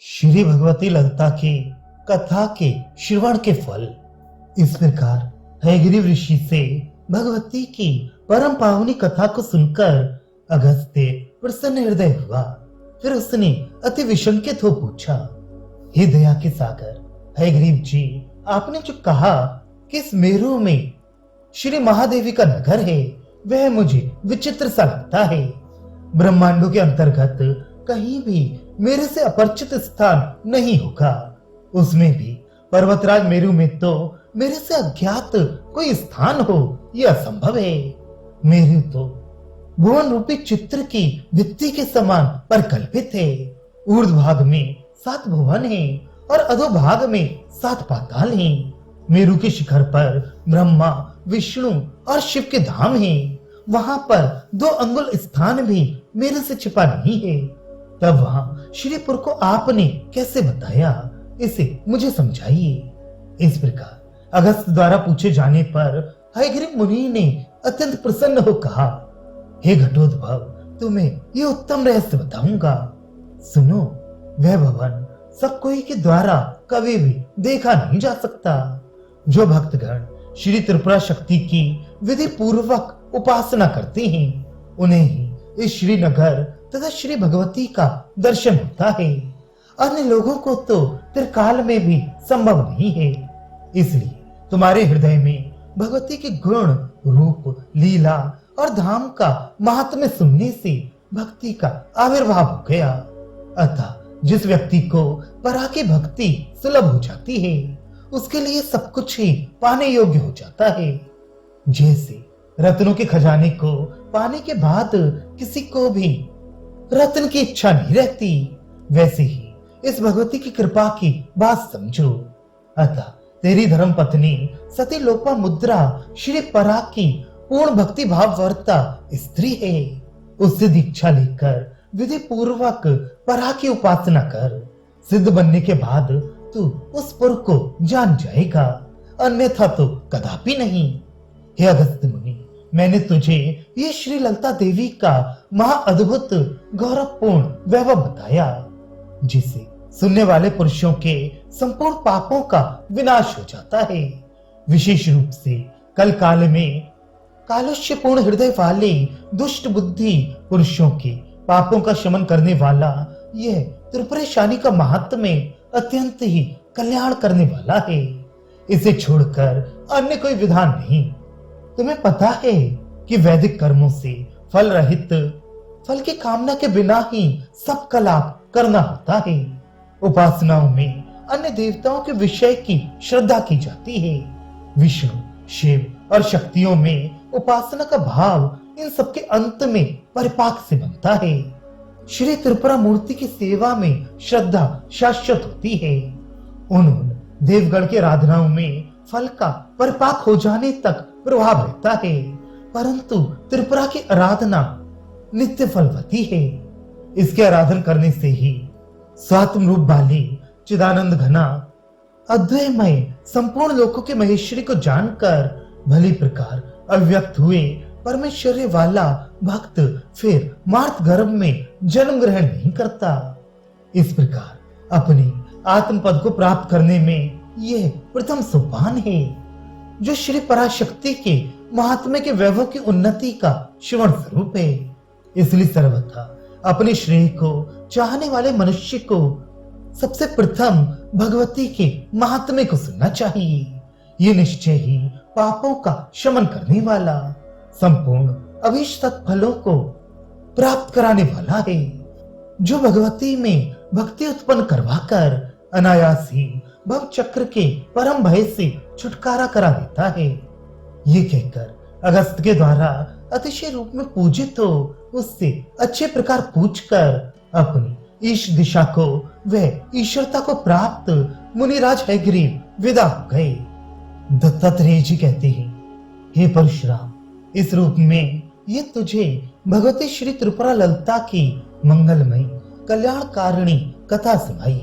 श्री भगवती ललिता के कथा के श्रवण के फल। इस प्रकार हयग्रीव ऋषि से भगवती की परम पावनी कथा को सुनकर अगस्त्य प्रसन्न हृदय हुआ। फिर उसने अति विशंकित हो पूछा, हे दया के सागर हयग्रीव जी, आपने जो कहा कि इस मेरू में श्री महादेवी का नगर है, वह मुझे विचित्र सा लगता है। ब्रह्मांडों के अंतर्गत कहीं भी मेरे से अपरिचित स्थान नहीं होगा। उसमें भी पर्वतराज मेरू में तो मेरे से अज्ञात कोई स्थान हो यह असंभव है। मेरू तो भुवन रूपी चित्र की भित्ति के समान परिकल्पित है। ऊर्ध्व भाग में 7 भुवन है और अधोभाग में 7 पाताल हैं। मेरू के शिखर पर ब्रह्मा, विष्णु और शिव के धाम हैं। वहां पर 2 अंगुल स्थान भी मेरे से छिपा नहीं है। तब वहां श्रीपुर को आपने कैसे बताया, इसे मुझे समझाइए। इस प्रकार अगस्त द्वारा पूछे जाने पर हयग्रीव मुनि ने अत्यंत प्रसन्न हो कहा, हे घटोद्भव, तुम्हें ये उत्तम रहस्य बताऊंगा। सुनो, वह भवन सब कोई के द्वारा कभी भी देखा नहीं जा सकता। जो भक्तगण श्री त्रिपुरा शक्ति की विधि पूर्वक उपासना करते हैं, उन्हें ही इस श्रीनगर तथा श्री भगवती का दर्शन होता है। अन्य लोगों को तो त्रिकाल में भी संभव नहीं है। इसलिए तुम्हारे हृदय में भगवती के गुण, रूप, लीला और धाम का महात्म्य सुनने से भक्ति का आविर्भाव हो गया। अतः जिस व्यक्ति को परा की भक्ति सुलभ हो जाती है, उसके लिए सब कुछ ही पाने योग्य हो जाता है। जैसे रत्नों के खजाने को पाने के बाद किसी को भी रत्न की इच्छा नहीं रहती, वैसे ही इस भगवती की कृपा की बात समझो। अतः तेरी धर्म पत्नी सती लोपामुद्रा श्री परा की पूर्ण भक्ति भाव वर्ता स्त्री है। उससे दीक्षा लेकर विधि पूर्वक परा की उपासना कर। सिद्ध बनने के बाद तू उस पुर को जान जाएगा, अन्यथा तो कदापि नहीं। हे अगस्त्य मुनि, मैंने तुझे ये श्री ललिता देवी का महाअद्भुत गौरवपूर्ण वैभव बताया, जिसे सुनने वाले पुरुषों के संपूर्ण पापों का विनाश हो जाता है। विशेष रूप से कल काल में कालुष्यपूर्ण हृदय वाले दुष्ट बुद्धि पुरुषों के पापों का शमन करने वाला यह त्रिपुरेशानी का महात्म्य अत्यंत ही कल्याण करने वाला है। इसे छोड़कर अन्य कोई विधान नहीं। तुम्हें पता है कि वैदिक कर्मों से फल रहित, फल की कामना के बिना ही सबका लाभ करना होता है। उपासनाओं में अन्य देवताओं के विषय की श्रद्धा की जाती है। विष्णु, शिव और शक्तियों में उपासना का भाव इन सबके अंत में परिपाक से बनता है। श्री त्रिपुरा मूर्ति की सेवा में श्रद्धा शाश्वत होती है। उन्होंने देवगण की आराधनाओं में फल का परिपाक हो जाने तक प्रभाव रहता है, परंतु त्रिपुरा की आराधना नित्य फलवती है। इसके आराधन करने से ही स्वात्म रूप वाली चिदानंद घना अद्वैमय संपूर्ण लोकों के महेश्वरी को जानकर भली प्रकार अव्यक्त हुए परमेश्वर्य वाला भक्त फिर मार्त गर्भ में जन्म ग्रहण नहीं करता। इस प्रकार अपने आत्म पद को प्राप्त करने में यह प्रथम सोपान है, जो श्री पराशक्ति के महात्म्य के वैभव की उन्नति का श्रवण स्वरूप है। इसलिए सर्वथा अपने श्रेय को चाहने वाले मनुष्य को सबसे प्रथम भगवती के महात्म्य को सुनना चाहिए। ये निश्चय ही पापों का शमन करने वाला, संपूर्ण अभीष्ट फलों को प्राप्त कराने वाला है, जो भगवती में भक्ति उत्पन्न करवाकर अनायास ही भव चक्र के परम भय से छुटकारा करा देता है। ये कहकर अगस्त के द्वारा अतिशय रूप में पूजित हो उससे अच्छे प्रकार पूछकर अपनी ईश दिशा को वह ईश्वरता को प्राप्त मुनिराज हयग्रीव विदा हो गए। दत्तात्रेय जी कहते हैं, हे परशुराम, इस रूप में ये तुझे भगवती श्री त्रिपुरा ललिता की मंगलमयी कल्याणकारिणी कथा सुनाई।